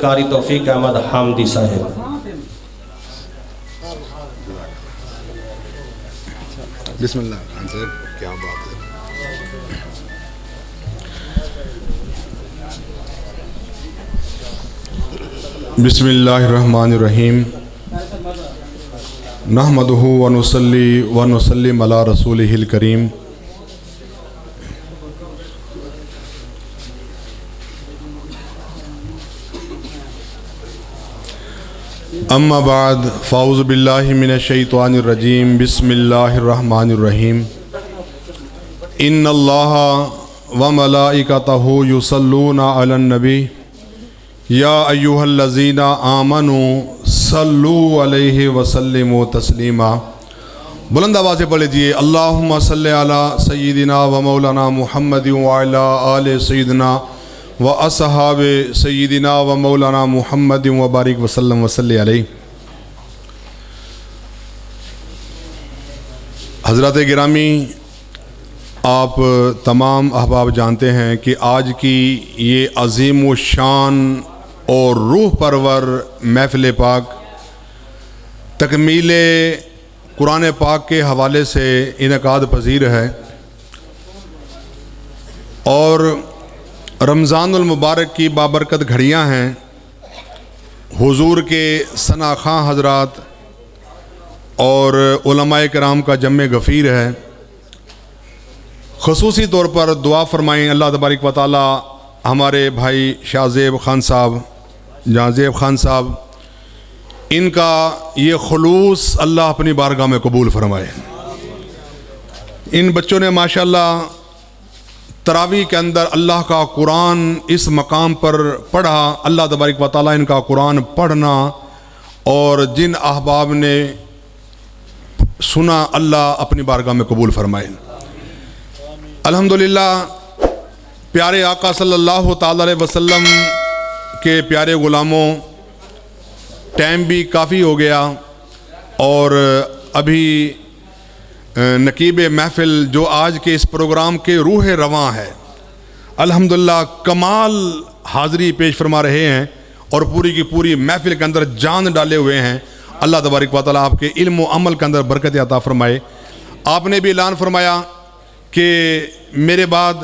قاری توفیق احمد حامدی صاحب۔ بسم اللہ خان صاحب، کیا بات ہے۔ بسم اللہ الرحمن الرحیم، نحمدہ ونصلی ونسلم علی رسولہ الکریم۔ اما بعد فاعوذ باللہ من الشیطان الرجیم، بسم اللہ الرحمن الرحیم۔ ان اللہ وملائکتہ یصلون علی النبی یا ایہا الذین آمنوا صلوا علیہ وسلموا تسلیما۔ بلند آواز سے پڑھ لیجئے، اللہم صلی علی سیدنا و مولانا محمد وعلی آل سیدنا و اصحاب سیدنا و مولانا محمد وبارک وسلم وصلی علیہ۔ حضرات گرامی، آپ تمام احباب جانتے ہیں کہ آج کی یہ عظیم و شان اور روح پرور محفل پاک تکمیل قرآن پاک کے حوالے سے انعقاد پذیر ہے، اور رمضان المبارک کی بابرکت گھڑیاں ہیں۔ حضور کے ثنا خواں حضرات اور علماء کرام کا جمع غفیر ہے۔ خصوصی طور پر دعا فرمائیں، اللہ تبارک و تعالی ہمارے بھائی شاہ زیب خان صاحب، جہاں زیب خان صاحب، ان کا یہ خلوص اللہ اپنی بارگاہ میں قبول فرمائے۔ ان بچوں نے ماشاءاللہ تراویح کے اندر اللہ کا قرآن اس مقام پر پڑھا۔ اللہ تبارک و تعالیٰ ان کا قرآن پڑھنا اور جن احباب نے سنا، اللہ اپنی بارگاہ میں قبول فرمائے۔ الحمدللہ پیارے آقا صلی اللہ تعالیٰ علیہ وسلم کے پیارے غلاموں، ٹائم بھی کافی ہو گیا، اور ابھی نقیب محفل جو آج کے اس پروگرام کے روح رواں ہے، الحمدللہ کمال حاضری پیش فرما رہے ہیں اور پوری کی پوری محفل کے اندر جان ڈالے ہوئے ہیں۔ اللہ تبارک و تعالیٰ آپ کے علم و عمل کے اندر برکت عطا فرمائے۔ آپ نے بھی اعلان فرمایا کہ میرے بعد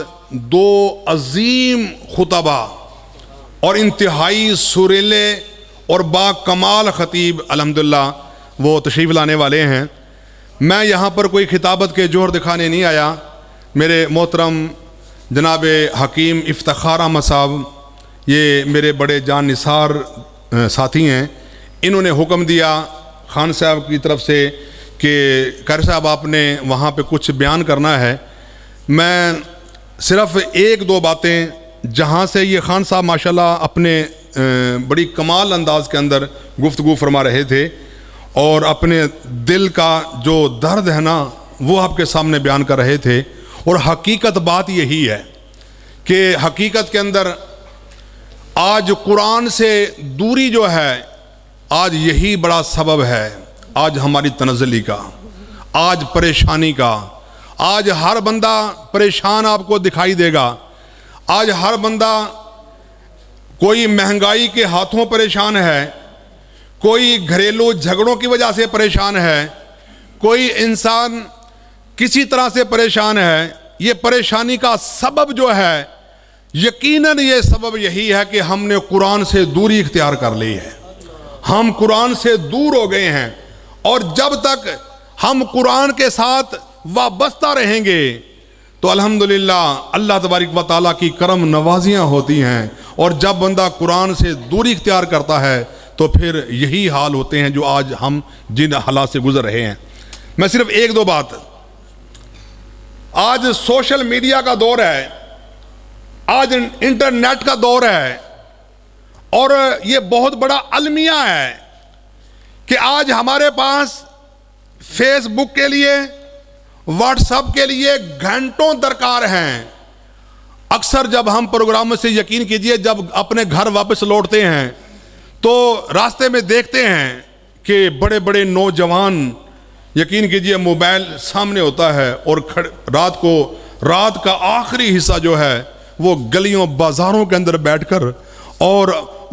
دو عظیم خطبہ اور انتہائی سریلے اور با کمال خطیب الحمدللہ وہ تشریف لانے والے ہیں۔ میں یہاں پر کوئی خطابت کے جوہر دکھانے نہیں آیا۔ میرے محترم جناب حکیم افتخار احمد صاحب، یہ میرے بڑے جان نثار ساتھی ہیں، انہوں نے حکم دیا خان صاحب کی طرف سے کہ قاری صاحب آپ نے وہاں پہ کچھ بیان کرنا ہے۔ میں صرف ایک دو باتیں جہاں سے یہ خان صاحب ماشاءاللہ اپنے بڑی کمال انداز کے اندر گفتگو فرما رہے تھے، اور اپنے دل کا جو درد ہے نا وہ آپ کے سامنے بیان کر رہے تھے۔ اور حقیقت بات یہی ہے کہ حقیقت کے اندر آج قرآن سے دوری جو ہے، آج یہی بڑا سبب ہے آج ہماری تنزلی کا، آج پریشانی کا۔ آج ہر بندہ پریشان آپ کو دکھائی دے گا۔ آج ہر بندہ کوئی مہنگائی کے ہاتھوں پریشان ہے، کوئی گھریلو جھگڑوں کی وجہ سے پریشان ہے، کوئی انسان کسی طرح سے پریشان ہے۔ یہ پریشانی کا سبب جو ہے، یقیناً یہ سبب یہی ہے کہ ہم نے قرآن سے دوری اختیار کر لی ہے۔ ہم قرآن سے دور ہو گئے ہیں، اور جب تک ہم قرآن کے ساتھ وابستہ رہیں گے تو الحمدللہ اللہ تبارک و تعالیٰ کی کرم نوازیاں ہوتی ہیں، اور جب بندہ قرآن سے دوری اختیار کرتا ہے تو پھر یہی حال ہوتے ہیں جو آج ہم جن حالات سے گزر رہے ہیں۔ میں صرف ایک دو بات، آج سوشل میڈیا کا دور ہے، آج انٹرنیٹ کا دور ہے، اور یہ بہت بڑا المیہ ہے کہ آج ہمارے پاس فیس بک کے لیے، واٹس ایپ کے لیے گھنٹوں درکار ہیں۔ اکثر جب ہم پروگرام سے یقین کیجئے جب اپنے گھر واپس لوٹتے ہیں تو راستے میں دیکھتے ہیں کہ بڑے بڑے نوجوان، یقین کیجئے موبائل سامنے ہوتا ہے، اور رات کا آخری حصہ جو ہے وہ گلیوں بازاروں کے اندر بیٹھ کر اور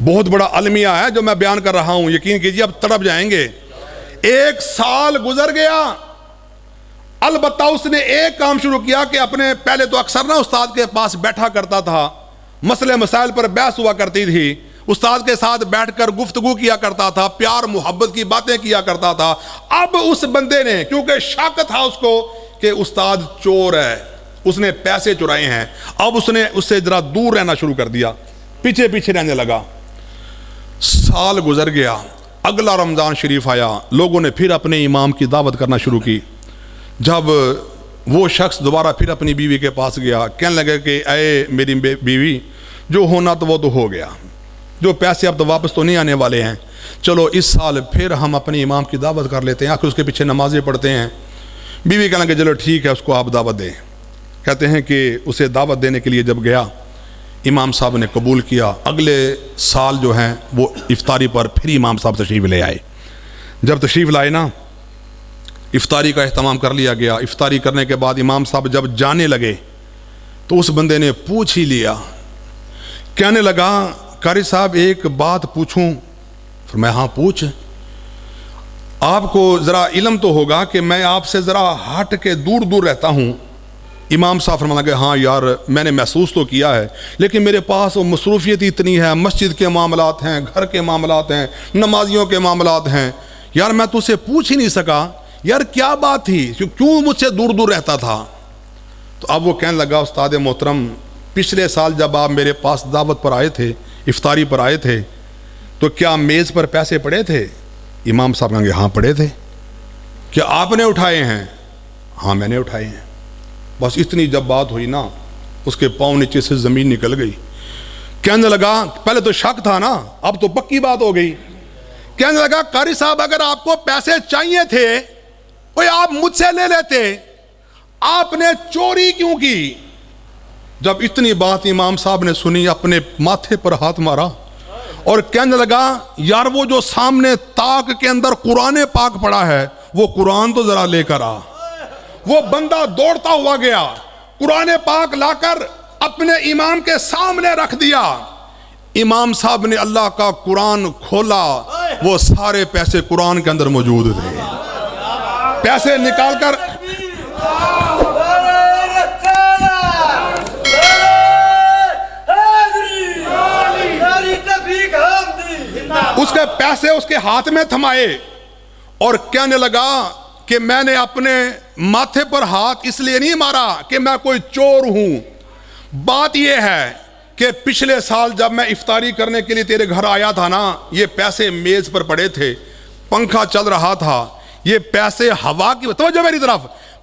بہت بڑا المیہ ہے جو میں بیان کر رہا ہوں، یقین کیجیے اب تڑپ جائیں گے۔ 1 سال گزر گیا، البتہ اس نے ایک کام شروع کیا کہ اپنے پہلے تو اکثر نا استاد کے پاس بیٹھا کرتا تھا، مسئلے مسائل پر بحث ہوا کرتی تھی، استاد کے ساتھ بیٹھ کر گفتگو کیا کرتا تھا، پیار محبت کی باتیں کیا کرتا تھا۔ اب اس بندے نے، کیونکہ شک تھا اس کو کہ استاد چور ہے، اس نے پیسے چرائے ہیں، اب اس نے اس سے ذرا دور رہنا شروع کر دیا، پیچھے پیچھے رہنے لگا۔ سال گزر گیا، اگلا رمضان شریف آیا، لوگوں نے پھر اپنے امام کی دعوت کرنا شروع کی۔ جب وہ شخص دوبارہ پھر اپنی بیوی کے پاس گیا، کہنے لگا کہ اے میری بیوی، جو ہونا تو وہ تو ہو گیا، جو پیسے اب تو واپس تو نہیں آنے والے ہیں، چلو اس سال پھر ہم اپنے امام کی دعوت کر لیتے ہیں، آخر اس کے پیچھے نمازیں پڑھتے ہیں۔ بیوی کہنے لگے چلو ٹھیک ہے، اس کو آپ دعوت دیں۔ کہتے ہیں کہ اسے دعوت دینے کے لیے جب گیا، امام صاحب نے قبول کیا۔ اگلے سال جو ہیں وہ افطاری پر پھر امام صاحب تشریف لے آئے۔ جب تشریف لائے نا، افطاری کا اہتمام کر لیا گیا۔ افطاری کرنے کے بعد امام صاحب جب جانے لگے تو اس بندے نے پوچھ ہی لیا، کہنے لگا قاری صاحب ایک بات پوچھوں؟ فرمایا ہاں پوچھ۔ آپ کو ذرا علم تو ہوگا کہ میں آپ سے ذرا ہٹ کے دور دور رہتا ہوں۔ امام صاحب فرمانے لگے ہاں یار میں نے محسوس تو کیا ہے، لیکن میرے پاس وہ مصروفیت اتنی ہے، مسجد کے معاملات ہیں، گھر کے معاملات ہیں، نمازیوں کے معاملات ہیں، یار میں تو اسے پوچھ ہی نہیں سکا یار کیا بات تھی، کیوں مجھ سے دور دور رہتا تھا۔ تو اب وہ کہنے لگا استاد محترم، پچھلے سال جب آپ میرے پاس دعوت پر آئے تھے، افطاری پر آئے تھے، تو کیا میز پر پیسے پڑے تھے؟ امام صاحب کہیں گے ہاں پڑے تھے۔ کیا آپ نے اٹھائے ہیں؟ ہاں میں نے اٹھائے ہیں۔ بس اتنی جب بات ہوئی نا، اس کے پاؤں نیچے سے زمین نکل گئی۔ کہنے لگا، پہلے تو شک تھا نا، اب تو پکی بات ہو گئی۔ کہنے لگا قاری صاحب اگر آپ کو پیسے چاہیے تھے وہ آپ مجھ سے لے لیتے، آپ نے چوری کیوں کی؟ جب اتنی بات امام صاحب نے سنی، اپنے ماتھے پر ہاتھ مارا اور کہنے لگا یار وہ جو سامنے طاق کے اندر قرآن پاک پڑا ہے وہ قرآن تو ذرا لے کر آ۔ وہ بندہ دوڑتا ہوا گیا، قرآن پاک لا کر اپنے امام کے سامنے رکھ دیا۔ امام صاحب نے اللہ کا قرآن کھولا، وہ سارے پیسے قرآن کے اندر موجود تھے۔ پیسے نکال کر اس کے پیسے اس کے ہاتھ میں تھمائے اور کہنے لگا کہ میں نے اپنے ماتھے پر ہاتھ اس لیے نہیں مارا کہ میں کوئی چور ہوں، بات یہ ہے کہ پچھلے سال جب میں افطاری کرنے کے لیے تیرے گھر آیا تھا نا، یہ پیسے میز پر پڑے تھے، پنکھا چل رہا تھا، یہ پیسے ہوا کی، توجہ میری طرف،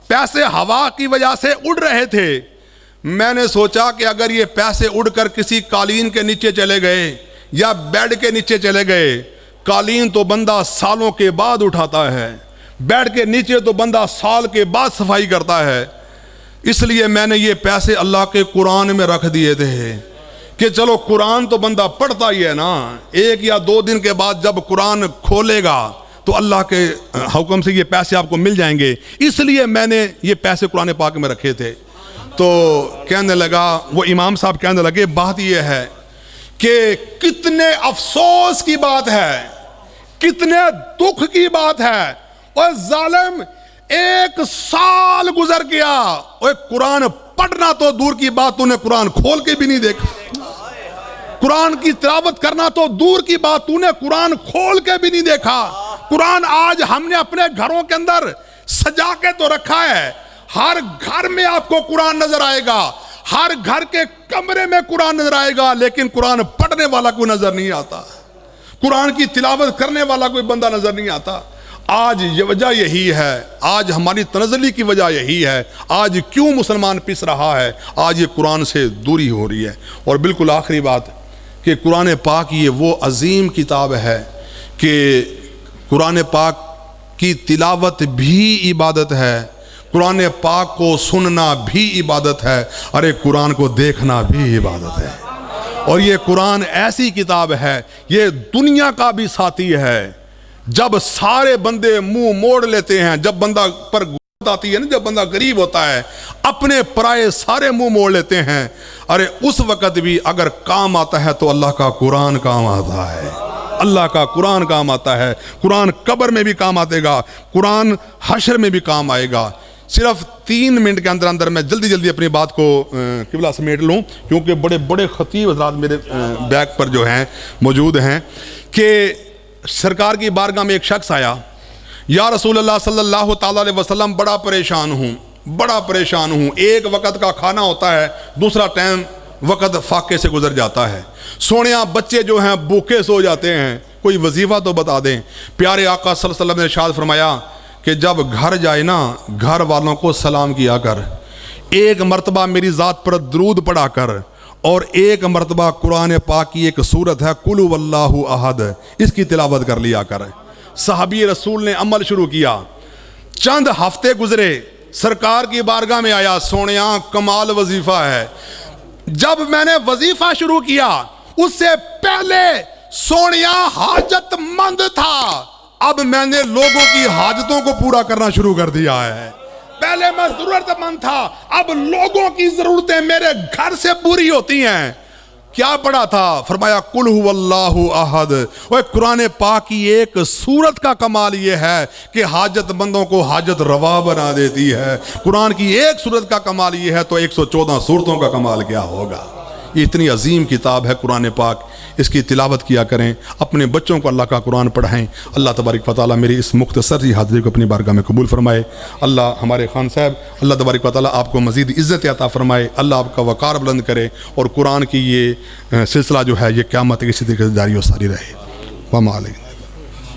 پیسے ہوا کی وجہ سے اڑ رہے تھے۔ میں نے سوچا کہ اگر یہ پیسے اڑ کر کسی قالین کے نیچے چلے گئے یا بیڈ کے نیچے چلے گئے، قالین تو بندہ سالوں کے بعد اٹھاتا ہے، بیڈ کے نیچے تو بندہ سال کے بعد صفائی کرتا ہے، اس لیے میں نے یہ پیسے اللہ کے قرآن میں رکھ دیے تھے کہ چلو قرآن تو بندہ پڑھتا ہی ہے نا، 1 یا 2 دن کے بعد جب قرآن کھولے گا تو اللہ کے حکم سے یہ پیسے آپ کو مل جائیں گے، اس لیے میں نے یہ پیسے قرآن پاک میں رکھے تھے۔ تو کہنے لگا، وہ امام صاحب کہنے لگے بات یہ ہے کہ کتنے افسوس کی بات ہے، کتنے دکھ کی بات ہے، اور ظالم 1 سال گزر گیا، اور قرآن پڑھنا تو دور کی بات، تو نے قرآن کھول کے بھی نہیں دیکھا، قرآن کی تلاوت کرنا تو دور کی بات، تو نے قرآن کھول کے بھی نہیں دیکھا۔ قرآن آج ہم نے اپنے گھروں کے اندر سجا کے تو رکھا ہے، ہر گھر میں آپ کو قرآن نظر آئے گا، ہر گھر کے کمرے میں قرآن نظر آئے گا، لیکن قرآن پڑھنے والا کوئی نظر نہیں آتا، قرآن کی تلاوت کرنے والا کوئی بندہ نظر نہیں آتا۔ آج یہ وجہ یہی ہے، آج ہماری تنزلی کی وجہ یہی ہے، آج کیوں مسلمان پس رہا ہے، آج یہ قرآن سے دوری ہو رہی ہے۔ اور بالکل آخری بات کہ قرآن پاک یہ وہ عظیم کتاب ہے کہ قرآن پاک کی تلاوت بھی عبادت ہے، قرآن پاک کو سننا بھی عبادت ہے، ارے قرآن کو دیکھنا بھی عبادت ہے۔ اور یہ قرآن ایسی کتاب ہے، یہ دنیا کا بھی ساتھی ہے، جب سارے بندے منہ موڑ لیتے ہیں، جب بندہ پر آتی ہے نا جب بندہ غریب ہوتا ہے اپنے پرائے سارے منہ موڑ لیتے ہیں. ارے اس وقت بھی اگر کام آتا ہے تو اللہ کا قرآن کام آتا ہے, اللہ کا قرآن کام آتا ہے. قرآن قبر میں بھی کام آتے گا, قرآن حشر میں بھی کام آئے گا. صرف 3 منٹ کے اندر اندر میں جلدی اپنی بات کو قبلہ سمیٹ لوں, کیونکہ بڑے بڑے خطیب حضرات میرے بیک پر جو ہیں موجود ہیں. کہ سرکار کی بارگاہ میں ایک شخص آیا, یا رسول اللہ صلی اللہ تعالیٰ علیہ وسلم بڑا پریشان ہوں, ایک وقت کا کھانا ہوتا ہے, دوسرا ٹائم وقت فاقے سے گزر جاتا ہے, سونیاں بچے جو ہیں بھوکے سو جاتے ہیں, کوئی وظیفہ تو بتا دیں. پیارے آقا صلی اللہ علیہ وسلم نے ارشاد فرمایا کہ جب گھر جائے نا گھر والوں کو سلام کیا کر, ایک مرتبہ میری ذات پر درود پڑھا کر, اور ایک مرتبہ قرآن پاک کی ایک سورت ہے قل هو اللہ احد, اس کی تلاوت کر لیا کر. صحابی رسول نے عمل شروع کیا. چند ہفتے گزرے, سرکار کی بارگاہ میں آیا, سونیاں کمال وظیفہ ہے. جب میں نے وظیفہ شروع کیا اس سے پہلے سونیاں حاجت مند تھا, اب میں نے لوگوں کی حاجتوں کو پورا کرنا شروع کر دیا ہے. پہلے میں ضرورت مند تھا, اب لوگوں کی ضرورتیں میرے گھر سے پوری ہوتی ہیں. کیا پڑھا تھا؟ فرمایا قل هو اللہ احد. وہ قرآن پاک کی ایک سورت کا کمال یہ ہے کہ حاجت مندوں کو حاجت روا بنا دیتی ہے. قرآن کی ایک سورت کا کمال یہ ہے تو 114 سورتوں کا کمال کیا ہوگا. یہ اتنی عظیم کتاب ہے قرآن پاک, اس کی تلاوت کیا کریں, اپنے بچوں کو اللہ کا قرآن پڑھائیں. اللہ تبارک و تعالیٰ میری اس مختصر سی حاضری کو اپنی بارگاہ میں قبول فرمائے. اللہ ہمارے خان صاحب, اللہ تبارک و تعالیٰ آپ کو مزید عزت عطا فرمائے, اللہ آپ کا وقار بلند کرے, اور قرآن کی یہ سلسلہ جو ہے یہ قیامت کی اسی طریقے سے جاری و ساری رہے. وما علیکم.